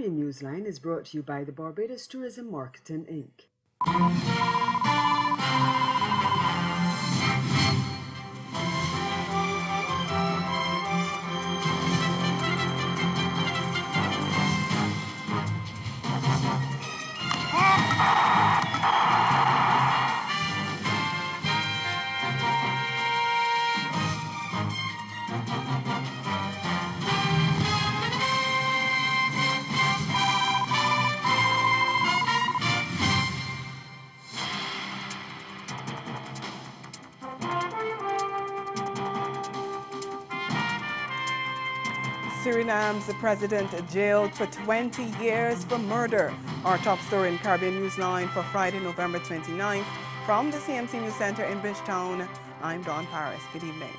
Caribbean Newsline is brought to you by the Barbados Tourism Marketing Inc. Suriname's president jailed for 20 years for murder. Our top story in Caribbean Newsline for Friday, November 29th. From the CMC News Center in Bridgetown, I'm Dawn Paris. Good evening.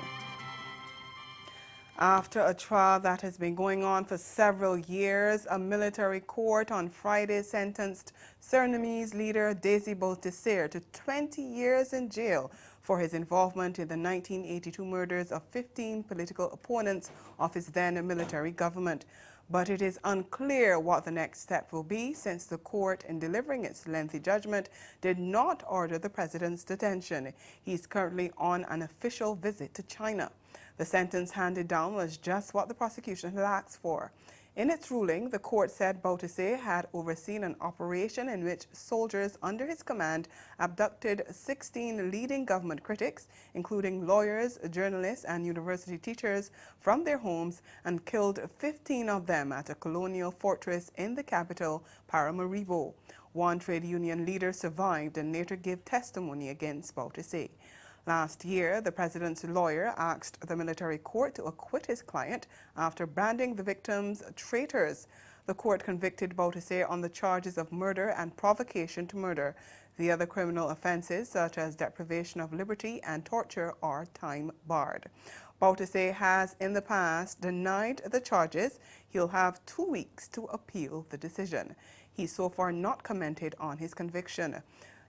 After a trial that has been going on for several years, a military court on Friday sentenced Surinamese leader Bouterse to 20 years in jail for his involvement in the 1982 murders of 15 political opponents of his then military government. But it is unclear what the next step will be, since the court, in delivering its lengthy judgment, did not order the president's detention. He is currently on an official visit to China. The sentence handed down was just what the prosecution had asked for. In its ruling, the court said Bouterse had overseen an operation in which soldiers under his command abducted 16 leading government critics, including lawyers, journalists, and university teachers, from their homes and killed 15 of them at a colonial fortress in the capital, Paramaribo. One trade union leader survived and later gave testimony against Bouterse. Last year, the president's lawyer asked the military court to acquit his client after branding the victims traitors. The court convicted Bouterse on the charges of murder and provocation to murder. The other criminal offenses, such as deprivation of liberty and torture, are time-barred. Bouterse has in the past denied the charges. He'll have 2 weeks to appeal the decision. He's so far not commented on his conviction.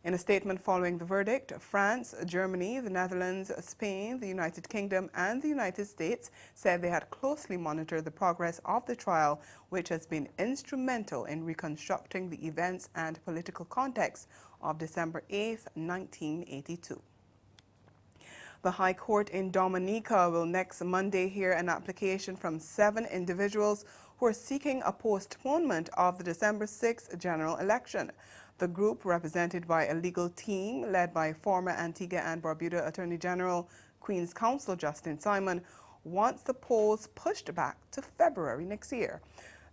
In a statement following the verdict, France, Germany, the Netherlands, Spain, the United Kingdom, and the United States said they had closely monitored the progress of the trial, which has been instrumental in reconstructing the events and political context of December 8, 1982. The High Court in Dominica will next Monday hear an application from 7 individuals who are seeking a postponement of the December 6 general election. The group, represented by a legal team led by former Antigua and Barbuda Attorney General, Queen's Counsel Justin Simon, wants the polls pushed back to February next year.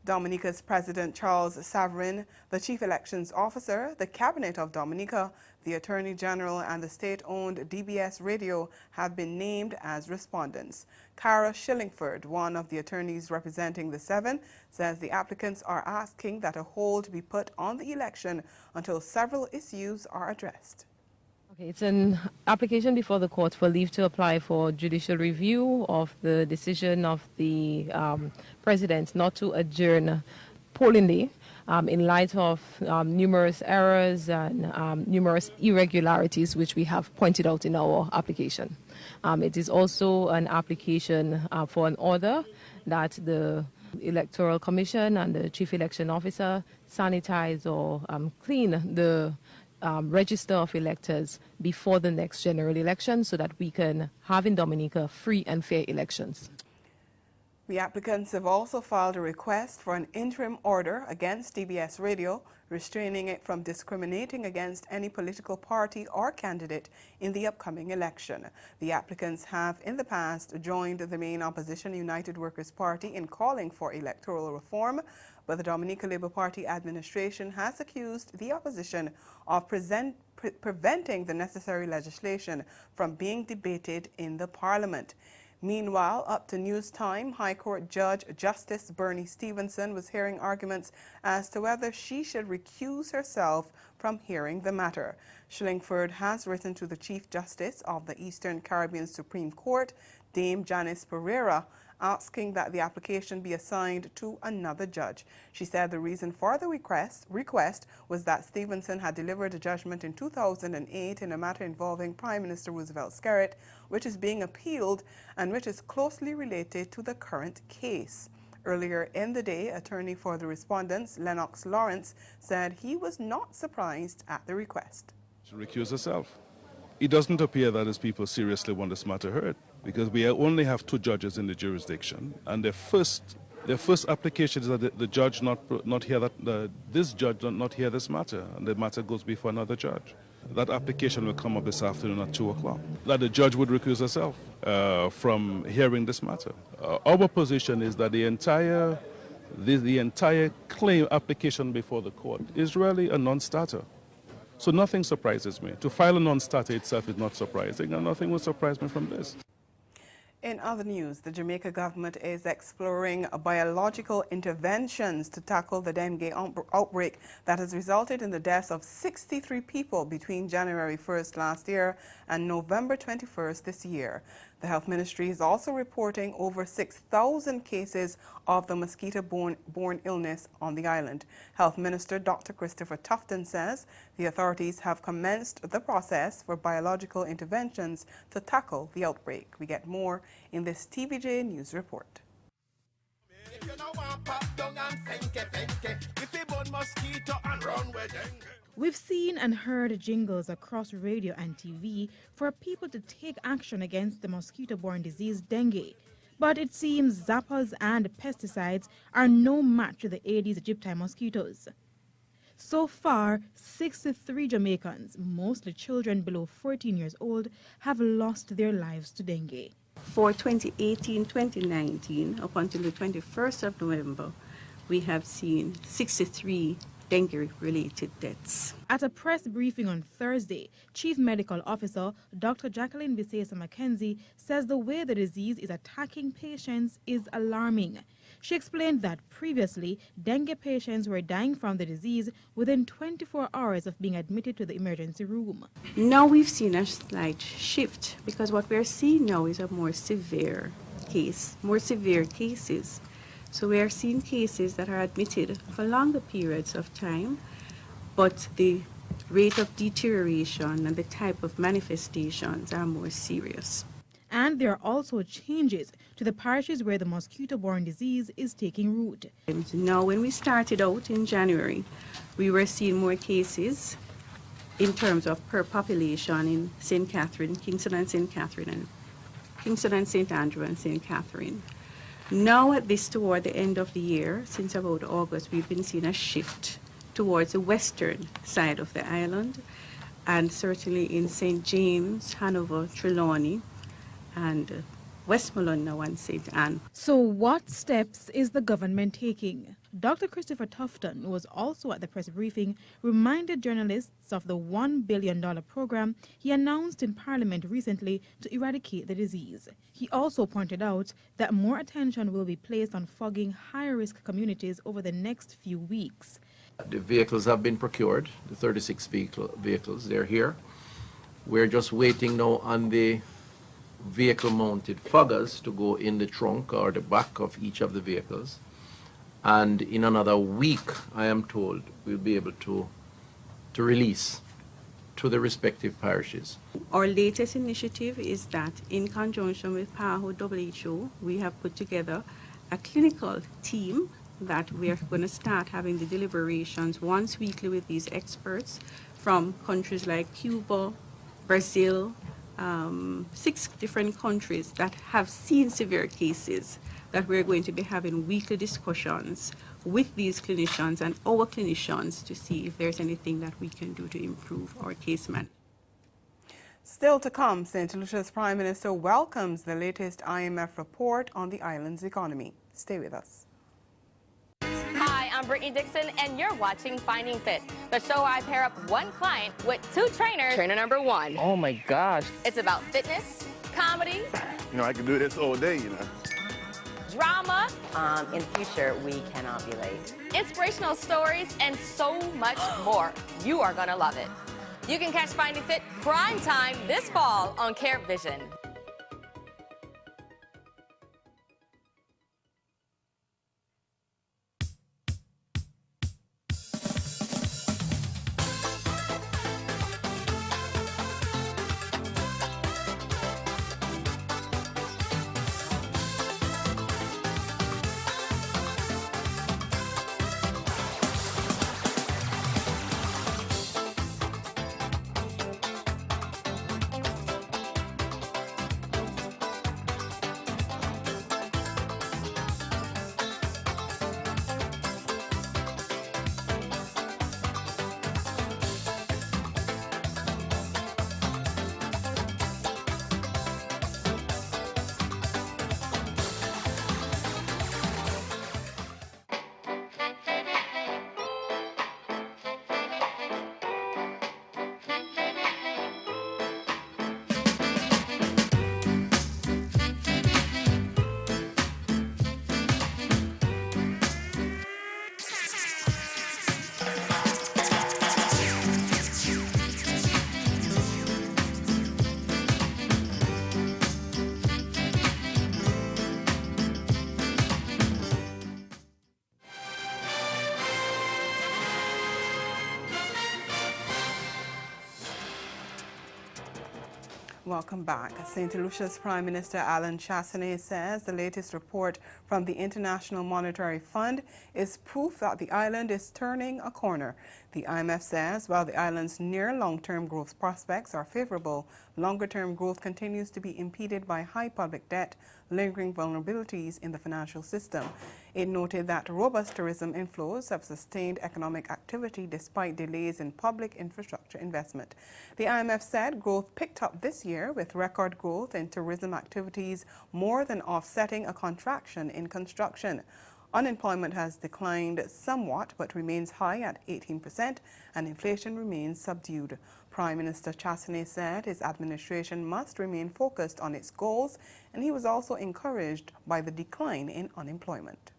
Dominica's President Charles Savarin, the Chief Elections Officer, the Cabinet of Dominica, the Attorney General, and the state-owned DBS Radio have been named as respondents. Cara Shillingford, one of the attorneys representing the 7, says the applicants are asking that a hold be put on the election until several issues are addressed. Okay, it's an application before the court for leave to apply for judicial review of the decision of the president not to adjourn polling day in light of numerous errors and numerous irregularities which we have pointed out in our application. It is also an application for an order that the Electoral Commission and the Chief Election Officer sanitize or clean the register of electors before the next general election so that we can have in Dominica free and fair elections. The applicants have also filed a request for an interim order against DBS Radio, restraining it from discriminating against any political party or candidate in the upcoming election. The applicants have in the past joined the main opposition United Workers' Party in calling for electoral reform, but the Dominica Labour Party administration has accused the opposition of preventing the necessary legislation from being debated in the Parliament. Meanwhile, up to news time, High Court Judge Justice Bernie Stevenson was hearing arguments as to whether she should recuse herself from hearing the matter. Shillingford has written to the Chief Justice of the Eastern Caribbean Supreme Court, Dame Janice Pereira, asking that the application be assigned to another judge. She said the reason for the request was that Stevenson had delivered a judgment in 2008 in a matter involving Prime Minister Roosevelt Skerrit, which is being appealed and which is closely related to the current case. Earlier in the day, attorney for the respondents, Lennox Lawrence, said he was not surprised at the request. To recuse herself. It doesn't appear that his people seriously want this matter heard, because we only have 2 judges in the jurisdiction, and their first application is that the judge not hear that this judge not hear this matter, and the matter goes before another judge. That application will come up this afternoon at 2 o'clock. That the judge would recuse herself from hearing this matter. Our position is that the entire claim application before the court is really a non-starter. So nothing surprises me. To file a non-starter itself is not surprising, and nothing will surprise me from this. In other news, the Jamaica government is exploring biological interventions to tackle the dengue outbreak that has resulted in the deaths of 63 people between January 1st last year and November 21st this year. The Health Ministry is also reporting over 6,000 cases of the mosquito-borne illness on the island. Health Minister Dr. Christopher Tufton says the authorities have commenced the process for biological interventions to tackle the outbreak. We get more in this TVJ News report. We've seen and heard jingles across radio and TV for people to take action against the mosquito-borne disease dengue. But it seems zappers and pesticides are no match to the Aedes aegypti mosquitoes. So far, 63 Jamaicans, mostly children below 14 years old, have lost their lives to dengue. For 2018-2019, up until the 21st of November, we have seen 63 dengue-related deaths. At a press briefing on Thursday, Chief Medical Officer Dr. Jacqueline Bisesa-McKenzie says the way the disease is attacking patients is alarming. She explained that previously, dengue patients were dying from the disease within 24 hours of being admitted to the emergency room. Now we've seen a slight shift because what we're seeing now is a more severe cases. So we are seeing cases that are admitted for longer periods of time, but the rate of deterioration and the type of manifestations are more serious. And there are also changes to the parishes where the mosquito-borne disease is taking root. And now when we started out in January, we were seeing more cases in terms of per population in St. Catherine, Kingston and St. Catherine, and Kingston and St. Andrew and St. Catherine. Now at this toward the end of the year, since about August, we've been seeing a shift towards the western side of the island, and certainly in St. James, Hanover, Trelawney, and Westmoreland now and St. Anne. So what steps is the government taking? Dr. Christopher Tufton, who was also at the press briefing, reminded journalists of the $1 billion program he announced in Parliament recently to eradicate the disease. He also pointed out that more attention will be placed on fogging high-risk communities over the next few weeks. The vehicles have been procured, the 36 vehicles, they're here. We're just waiting now on the vehicle-mounted foggers to go in the trunk or the back of each of the vehicles. And in another week, I am told, we'll be able to release to the respective parishes. Our latest initiative is that in conjunction with PAHO WHO, we have put together a clinical team that we are going to start having the deliberations once weekly with these experts from countries like Cuba, Brazil, 6 different countries that have seen severe cases, that we're going to be having weekly discussions with these clinicians and our clinicians to see if there's anything that we can do to improve our case management. Still to come, St. Lucia's Prime Minister welcomes the latest IMF report on the island's economy. Stay with us. Hi, I'm Brittany Dixon, and you're watching Finding Fit, the show I pair up one client with 2 trainers. Trainer number 1. Oh my gosh. It's about fitness, comedy. You know, I can do this all day, you know. Drama. In future, we cannot be late. Inspirational stories, and so much more. You are going to love it. You can catch Finding Fit prime time this fall on CaribVision. Welcome back. St. Lucia's Prime Minister Alan Chastanet says the latest report from the International Monetary Fund is proof that the island is turning a corner. The IMF says while the island's near long-term growth prospects are favorable, longer-term growth continues to be impeded by high public debt, lingering vulnerabilities in the financial system. It noted that robust tourism inflows have sustained economic activity despite delays in public infrastructure investment. The IMF said growth picked up this year with record growth in tourism activities more than offsetting a contraction in construction. Unemployment has declined somewhat but remains high at 18% and inflation remains subdued. Prime Minister Chastanet said his administration must remain focused on its goals, and he was also encouraged by the decline in unemployment.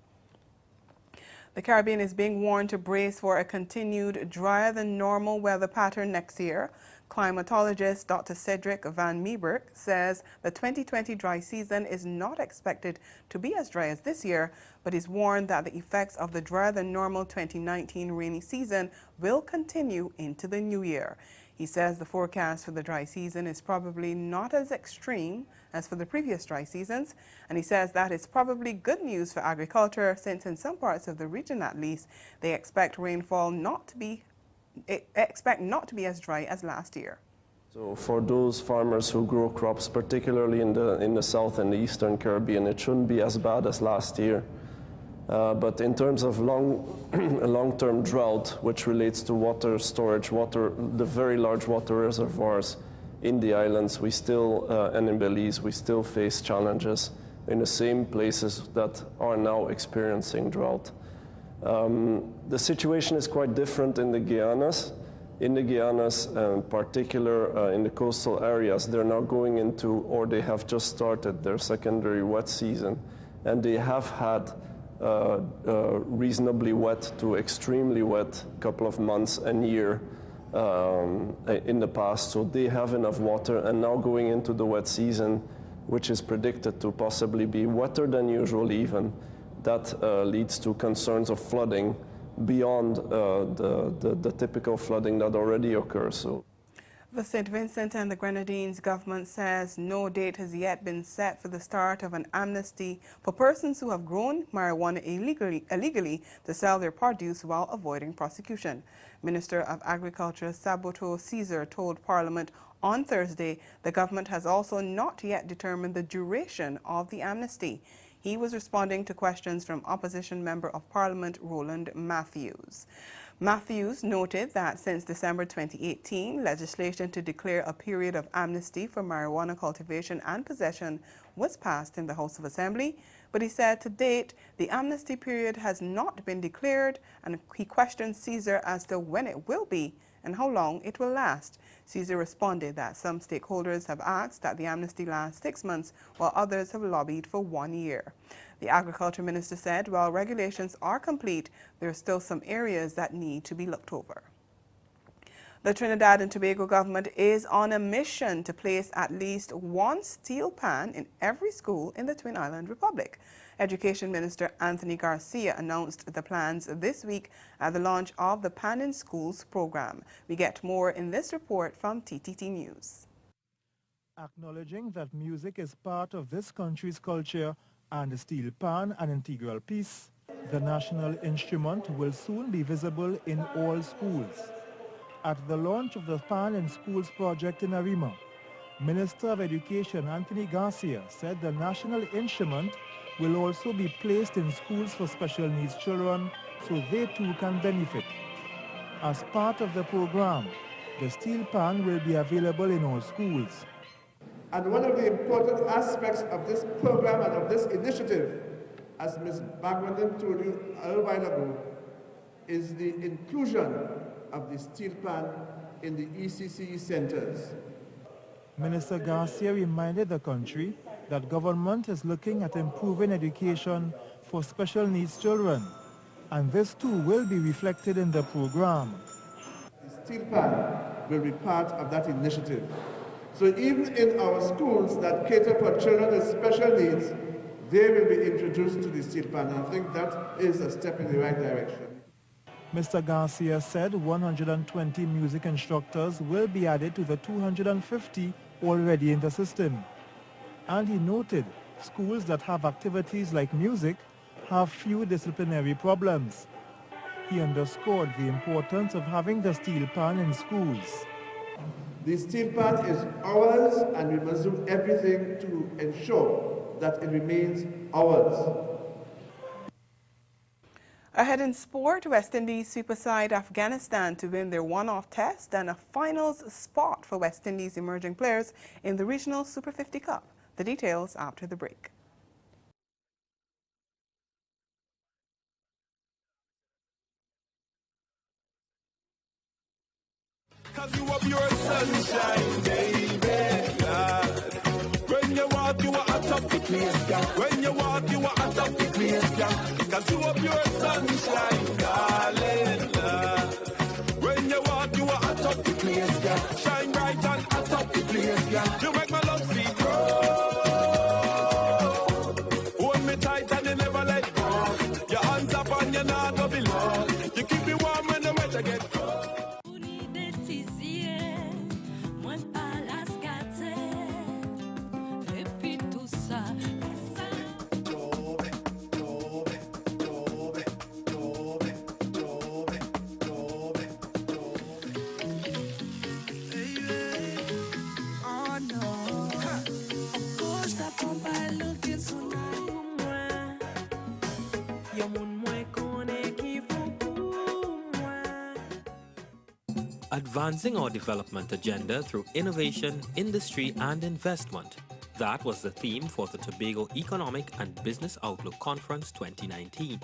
The Caribbean is being warned to brace for a continued drier than normal weather pattern next year. Climatologist Dr. Cedric Van Meeberg says the 2020 dry season is not expected to be as dry as this year, but is warned that the effects of the drier than normal 2019 rainy season will continue into the new year. He says the forecast for the dry season is probably not as extreme as for the previous dry seasons, and he says that is probably good news for agriculture, since in some parts of the region at least, they expect rainfall not to be as dry as last year. So for those farmers who grow crops, particularly in the South and the Eastern Caribbean, it shouldn't be as bad as last year. But in terms of long-term drought, which relates to water storage, the very large water reservoirs in the islands, we still, and in Belize, we still face challenges in the same places that are now experiencing drought. The situation is quite different in the Guyanas. In the Guyanas, in particular in the coastal areas, they're now going into, or they have just started their secondary wet season, and they have had reasonably wet to extremely wet couple of months and year in the past, so they have enough water, and now going into the wet season, which is predicted to possibly be wetter than usual even, that leads to concerns of flooding beyond the typical flooding that already occurs. So. The St. Vincent and the Grenadines government says no date has yet been set for the start of an amnesty for persons who have grown marijuana illegally to sell their produce while avoiding prosecution. Minister of Agriculture Saboto Caesar told Parliament on Thursday the government has also not yet determined the duration of the amnesty. He was responding to questions from opposition Member of Parliament Roland Matthews. Matthews noted that since December 2018, legislation to declare a period of amnesty for marijuana cultivation and possession was passed in the House of Assembly, but he said to date the amnesty period has not been declared, and he questioned Caesar as to when it will be and how long it will last. Caesar responded that some stakeholders have asked that the amnesty last 6 months, while others have lobbied for 1 year. The Agriculture Minister said while regulations are complete, there are still some areas that need to be looked over. The Trinidad and Tobago government is on a mission to place at least one steel pan in every school in the Twin Island Republic. Education Minister Anthony Garcia announced the plans this week at the launch of the Pan in Schools program. We get more in this report from TTT News. Acknowledging that music is part of this country's culture and the steel pan an integral piece, the national instrument will soon be visible in all schools. At the launch of the Pan in Schools project in Arima, Minister of Education Anthony Garcia said the national instrument will also be placed in schools for special needs children so they too can benefit. As part of the program, the steel pan will be available in all schools. And one of the important aspects of this program and of this initiative, as Ms. Bagwandon told you a little while ago, is the inclusion of the steel pan in the ECCE centers. Minister Garcia reminded the country that government is looking at improving education for special needs children, and this too will be reflected in the program. The steel pan will be part of that initiative. So even in our schools that cater for children with special needs, they will be introduced to the steel pan. I think that is a step in the right direction. Mr. Garcia said 120 music instructors will be added to the 250 already in the system. And he noted schools that have activities like music have few disciplinary problems. He underscored the importance of having the steel pan in schools. The steel pan is ours, and we must do everything to ensure that it remains ours. Ahead in sport, West Indies supersede Afghanistan to win their one-off test and a finals spot for West Indies emerging players in the Regional Super 50 Cup. The details after the break. Cause you are pure sunshine, baby, God. When you walk, you are hot up the place, girl. When you walk, you are hot up the place, girl. Cause you are pure sunshine, darling, Lord. When you walk, you are hot up the place, girl. Shine bright and hot up the place, girl. You make my love see grow. Hold me tight and you never let go. Your hands up and you're not go below. You keep me warm when the weather gets cold. Advancing our development agenda through innovation, industry, and investment. That was the theme for the Tobago Economic and Business Outlook Conference 2019.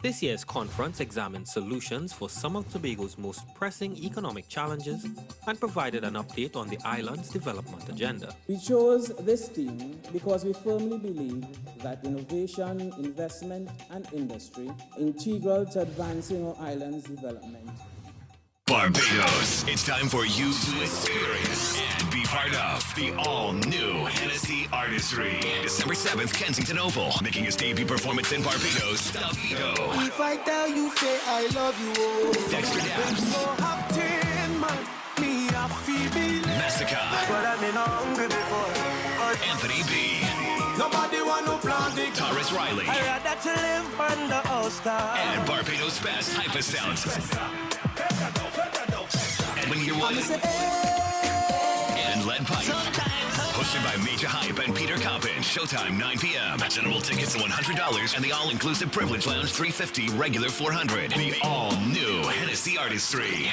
This year's conference examined solutions for some of Tobago's most pressing economic challenges and provided an update on the island's development agenda. We chose this theme because we firmly believe that innovation, investment, and industry are integral to advancing our island's development. Barbados, it's time for you to experience and be part of the all-new Hennessy Artistry. December 7th, Kensington Oval, making his debut performance in Barbados, Davido. If I tell you, say I love you, oh. Dexter Daps. So have 10 man, me a Phoebe. Massacre. But I've been hungry before. Anthony B. Nobody want to plant it. Taurus Riley. I rather to live under All-Star. And Barbados' best hyper sounds. Edwin Yearwood. And Lead Pipe. Hosted by Major Hype and Peter Coppin. Showtime 9 p.m. General tickets $100 and the all-inclusive Privilege Lounge $350, regular $400. The all-new Hennessy Artistry.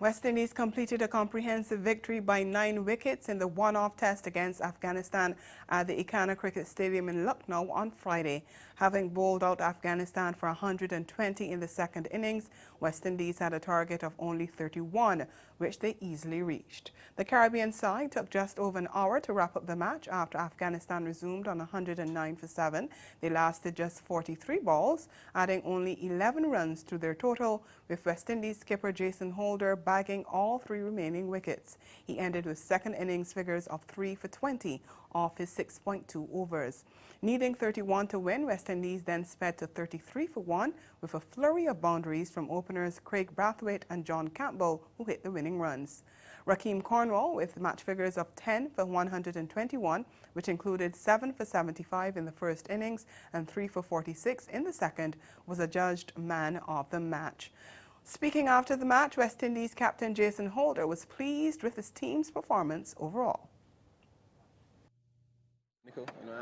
West Indies completed a comprehensive victory by 9 wickets in the one-off test against Afghanistan at the Ikana Cricket Stadium in Lucknow on Friday. Having bowled out Afghanistan for 120 in the second innings, West Indies had a target of only 31, which they easily reached. The Caribbean side took just over an hour to wrap up the match after Afghanistan resumed on 109 for 7. They lasted just 43 balls, adding only 11 runs to their total, with West Indies skipper Jason Holder bagging all 3 remaining wickets. He ended with second innings figures of 3 for 20 off his 6.2 overs. Needing 31 to win, West Indies then sped to 33 for 1 with a flurry of boundaries from openers Craig Brathwaite and John Campbell, who hit the winning runs. Rakeem Cornwall with match figures of 10 for 121, which included 7 for 75 in the first innings and 3 for 46 in the second, was adjudged man of the match. Speaking after the match, West Indies captain Jason Holder was pleased with his team's performance overall.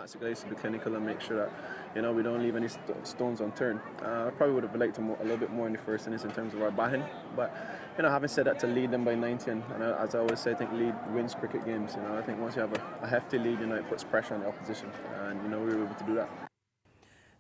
Ask the guys to be clinical and make sure that we don't leave any stones unturned. I probably would have liked a little bit more in the first innings in terms of our batting, but having said that, to lead them by 90, and as I always say, I think lead wins cricket games. I think once you have a hefty lead, it puts pressure on the opposition, and we were able to do that.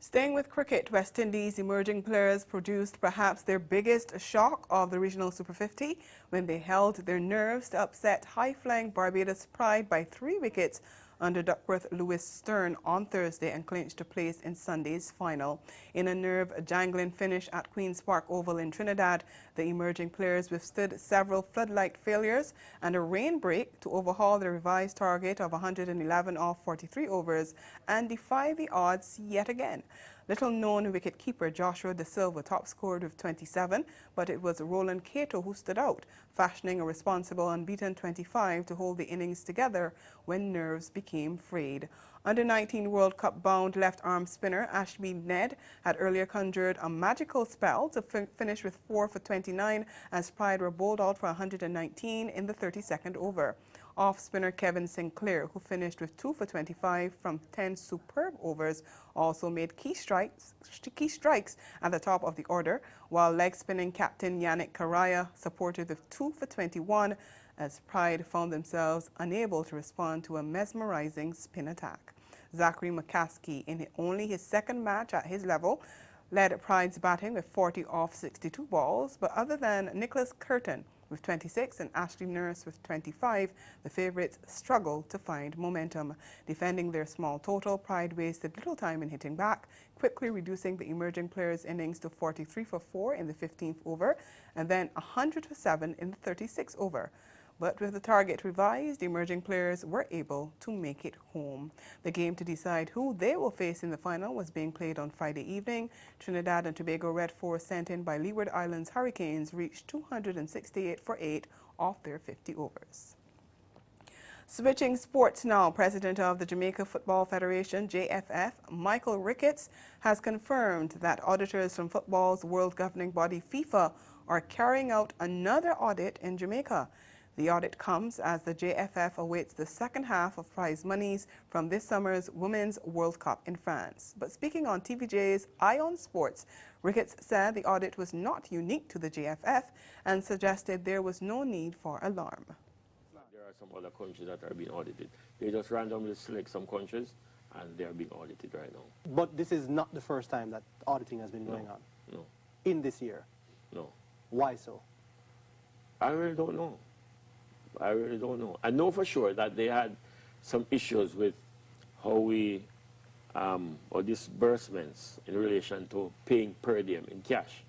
Staying with cricket, West Indies emerging players produced perhaps their biggest shock of the Regional Super 50 when they held their nerves to upset high-flying Barbados Pride by 3 wickets under Duckworth-Lewis Stern on Thursday and clinched a place in Sunday's final. In a nerve-jangling finish at Queen's Park Oval in Trinidad, the emerging players withstood several floodlight failures and a rain break to overhaul the revised target of 111 off 43 overs and defy the odds yet again. Little-known wicket-keeper Joshua De Silva top-scored with 27, but it was Roland Cato who stood out, fashioning a responsible unbeaten 25 to hold the innings together when nerves became frayed. Under-19 World Cup-bound left-arm spinner Ashby Ned had earlier conjured a magical spell to finish with 4 for 29 as Pride were bowled out for 119 in the 32nd over. Off-spinner Kevin Sinclair, who finished with 2 for 25 from 10 superb overs, also made key strikes at the top of the order, while leg-spinning captain Yannick Caraya supported with 2 for 21 as Pride found themselves unable to respond to a mesmerizing spin attack. Zachary McCaskey, in only his second match at his level, led Pride's batting with 40 off 62 balls, but other than Nicholas Curtin with 26 and Ashley Nurse with 25, the favourites struggled to find momentum. Defending their small total, Pride wasted little time in hitting back, quickly reducing the emerging players' innings to 43 for 4 in the 15th over and then 100 for 7 in the 36th over. But with the target revised, emerging players were able to make it home. The game to decide who they will face in the final was being played on Friday evening. Trinidad and Tobago Red Force sent in by Leeward Islands Hurricanes reached 268 for 8 off their 50 overs. Switching sports now, President of the Jamaica Football Federation, JFF, Michael Ricketts, has confirmed that auditors from football's world governing body, FIFA, are carrying out another audit in Jamaica. The audit comes as the JFF awaits the second half of prize monies from this summer's Women's World Cup in France. But speaking on TVJ's Eye on Sports, Ricketts said the audit was not unique to the JFF and suggested there was no need for alarm. There are some other countries that are being audited. They just randomly select some countries and they are being audited right now. But this is not the first time that auditing has been going on? No. In this year? No. Why so? I really don't know. I really don't know. I know for sure that they had some issues with how we, or disbursements in relation to paying per diem in cash.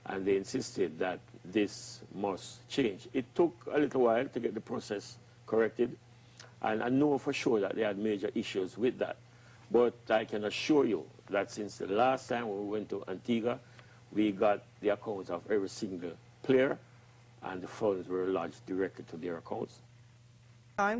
And they insisted that this must change. It took a little while to get the process corrected. And I know for sure that they had major issues with that. But I can assure you that since the last time we went to Antigua, we got the accounts of every single player, and the funds were lodged directly to their accounts.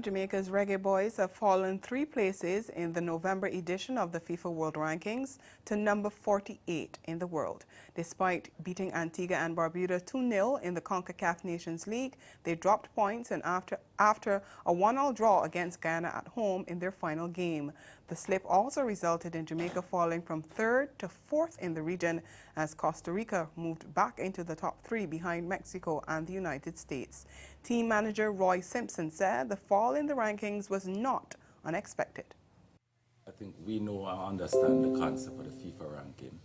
Jamaica's Reggae Boys have fallen 3 places in the November edition of the FIFA World Rankings to number 48 in the world. Despite beating Antigua and Barbados 2-0 in the CONCACAF Nations League, they dropped points and after a 1-1 draw against Guyana at home in their final game. The slip also resulted in Jamaica falling from 3rd to 4th in the region as Costa Rica moved back into the top 3 behind Mexico and the United States. Team manager Roy Simpson said the fall in the rankings was not unexpected. I think we know and understand the concept of the FIFA ranking,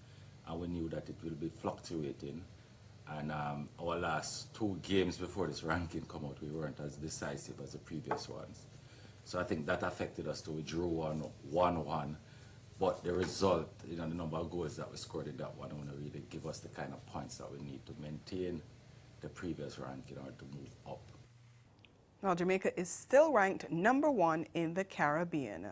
and we knew that it will be fluctuating. And our last 2 games before this ranking come out, we weren't as decisive as the previous ones. So I think that affected us too. We drew 1-1, but the result, the number of goals that we scored in that one, will really give us the kind of points that we need to maintain the previous rank in order to move up. Now, Jamaica is still ranked number 1 in the Caribbean.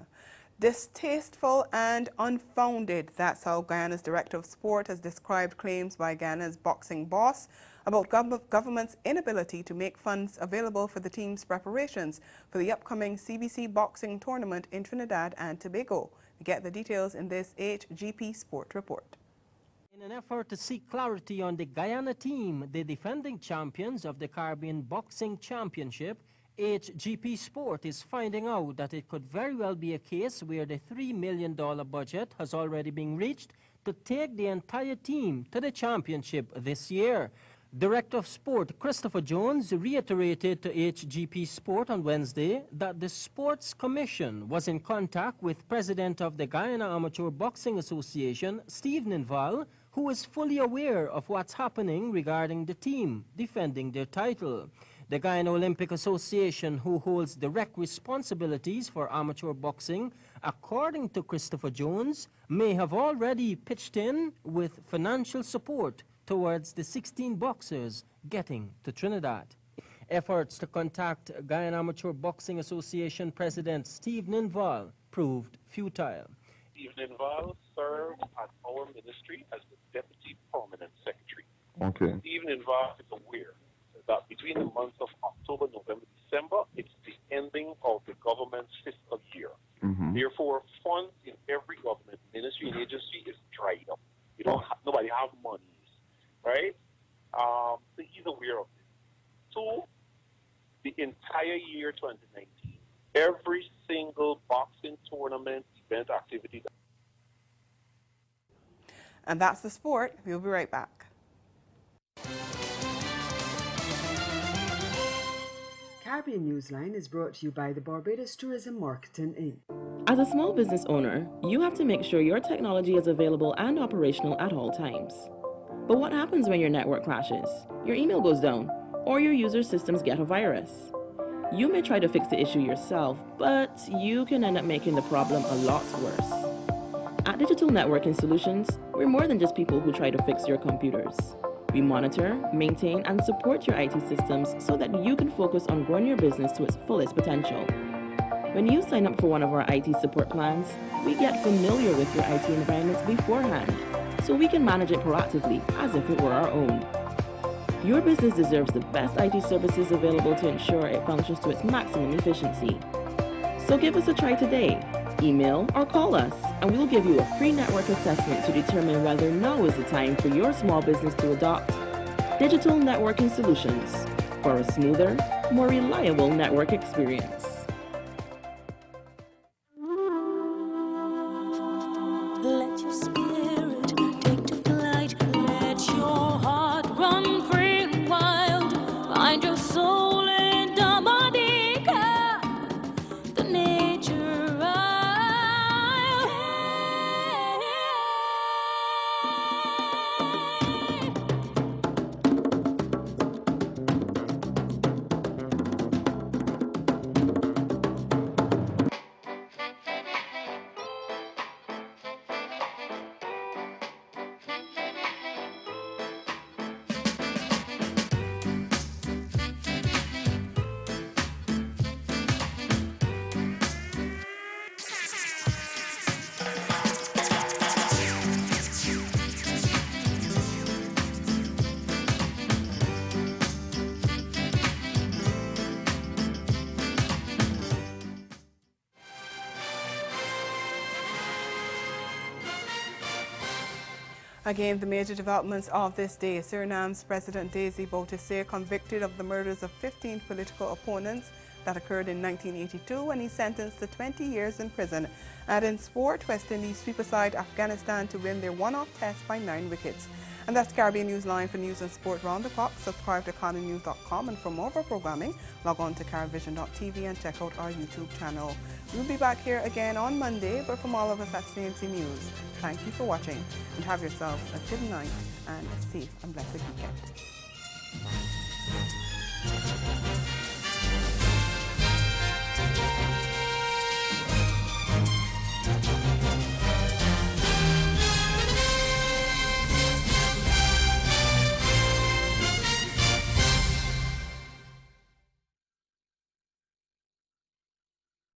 Distasteful and unfounded, that's how Guyana's Director of Sport has described claims by Guyana's boxing boss about government's inability to make funds available for the team's preparations for the upcoming CBC boxing tournament in Trinidad and Tobago. We get the details in this HGP Sport report. In an effort to seek clarity on the Guyana team, the defending champions of the Caribbean Boxing Championship, HGP Sport is finding out that it could very well be a case where the $3 million budget has already been reached to take the entire team to the championship this year. Director of Sport Christopher Jones reiterated to HGP Sport on Wednesday that the Sports Commission was in contact with President of the Guyana Amateur Boxing Association, Steve Ninval, who is fully aware of what's happening regarding the team defending their title. The Guyana Olympic Association, who holds direct responsibilities for amateur boxing, according to Christopher Jones, may have already pitched in with financial support towards the 16 boxers getting to Trinidad. Efforts to contact Guyana Amateur Boxing Association President Steve Ninval proved futile. Steve Ninval served at our ministry as the Deputy Permanent Secretary. Okay. Steve Ninval is aware that between the months of October, November, December, it's the ending of the government's fiscal year. Therefore, funds in every government ministry and agency is dried up. Nobody have monies, right? So he's aware of this. Two, the entire year 2019, every single boxing tournament, event, activity. And that's the sport. We'll be right back. Caribbean Newsline is brought to you by the Barbados Tourism Marketing Inc. As a small business owner, you have to make sure your technology is available and operational at all times. But what happens when your network crashes, your email goes down, or your user systems get a virus? You may try to fix the issue yourself, but you can end up making the problem a lot worse. At Digital Networking Solutions, we're more than just people who try to fix your computers. We monitor, maintain, and support your IT systems so that you can focus on growing your business to its fullest potential. When you sign up for one of our IT support plans, we get familiar with your IT environment beforehand, so we can manage it proactively as if it were our own. Your business deserves the best IT services available to ensure it functions to its maximum efficiency. So give us a try today. Email or call us, and we'll give you a free network assessment to determine whether now is the time for your small business to adopt Digital Networking Solutions for a smoother, more reliable network experience. Let your spirit take to flight. Let your heart run free and wild. Find your soul in Dominica, the nature isle. Again, the major developments of this day. Suriname's President Bouterse convicted of the murders of 15 political opponents that occurred in 1982 and he's sentenced to 20 years in prison. And in sport, West Indies sweep aside Afghanistan to win their one-off test by 9 wickets. And that's Caribbean Newsline for news and sport round the clock. Subscribe to CaribVision.com, and for more of our programming, log on to CaribVision.tv and check out our YouTube channel. We'll be back here again on Monday, but from all of us at CMC News, thank you for watching and have yourselves a good night and a safe and blessed weekend.